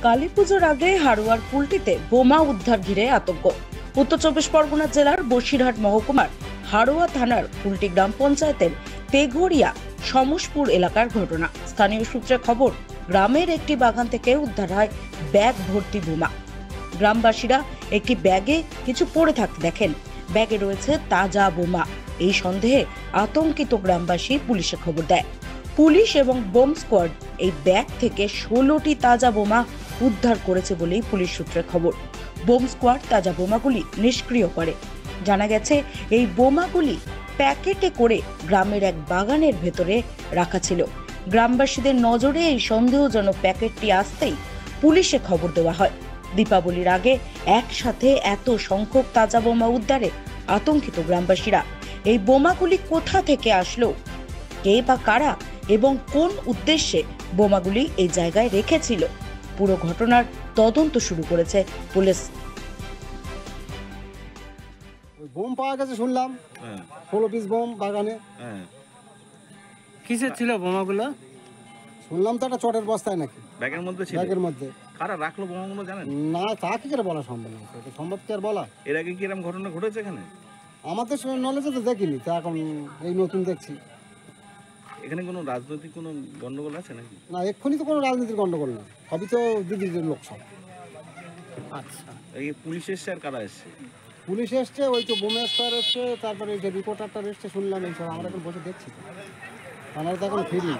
কালীপুজোর আগে হাড়োয়ার কুলটিতে বোমা উদ্ধার ঘিরে আতঙ্ক। উত্তর চব্বিশ পরগনা জেলার বসিরহাট মহকুমার হাড়োয়া থানার কুলটি গ্রাম পঞ্চায়েতের তেঘরিয়া সমসপুর এলাকার ঘটনা। স্থানীয় সূত্রে খবর, গ্রামের একটি বাগান থেকে উদ্ধার হয় ব্যাগ ভর্তি বোমা। গ্রামবাসীরা একটি ব্যাগে কিছু পড়ে থাকতে দেখেন। ব্যাগে রয়েছে তাজা বোমা। এই সন্দেহে আতঙ্কিত গ্রামবাসী পুলিশে খবর দেয়। পুলিশ এবং বোম স্কোয়াড এই ব্যাগ থেকে 16টি তাজা বোমা উদ্ধার করেছে বলেই পুলিশ সূত্রে খবর। বোম স্কোয়াড তাজা বোমাগুলি নিষ্ক্রিয় করে। জানা গেছে, এই বোমাগুলি প্যাকেটে করে গ্রামের এক বাগানের ভেতরে রাখা ছিল। গ্রামবাসীদের নজরে এই সন্দেহজনক প্যাকেটটি আসতেই পুলিশে খবর দেওয়া হয়। দীপাবলির আগে একসাথে এত সংখ্যক তাজা বোমা উদ্ধারে আতঙ্কিত গ্রামবাসীরা। এই বোমাগুলি কোথা থেকে আসলো, কে বা কারা এবং কোন উদ্দেশ্যে বোমাগুলি এই জায়গায় রেখেছিল, পুরো ঘটনার তদন্ত শুরু করেছে পুলিশ। বোম পাওয়া গেছে শুনলাম, 16 পিস বোম বাগানে। কিসের ছিল বোমাগুলো? শুনলাম তো একটা চটের বস্তায় নাকি ব্যাগের মধ্যে ছিল। ব্যাগের মধ্যে। কারা রাখলো বোমাগুলো জানেন? না, তা কি করে বলা সম্ভব না, এটা সম্ভব কি আর বলা। এর আগে কি এরকম ঘটনা ঘটেছে এখানে? আমাদের নলেজে তো দেখিনি, তা এখন এই নতুন দেখছি। এখানে কোনো রাজনৈতিক কোনো গন্ডগোল আছে নাকি? না, এক্ষুনি তো কোনো রাজনীতির গন্ডগোল না, সবই তো দিদির লোক সব। আচ্ছা, এই পুলিশ এসছে আর কারা এসছে? পুলিশ এসছে, ওই তো বোম স্কোয়ার এসছে, তারপরে যে রিপোর্টারটা এসছে শুনলাম। এইসব আমরা এখন বসে দেখছি, আমরা তো এখন ফিরি।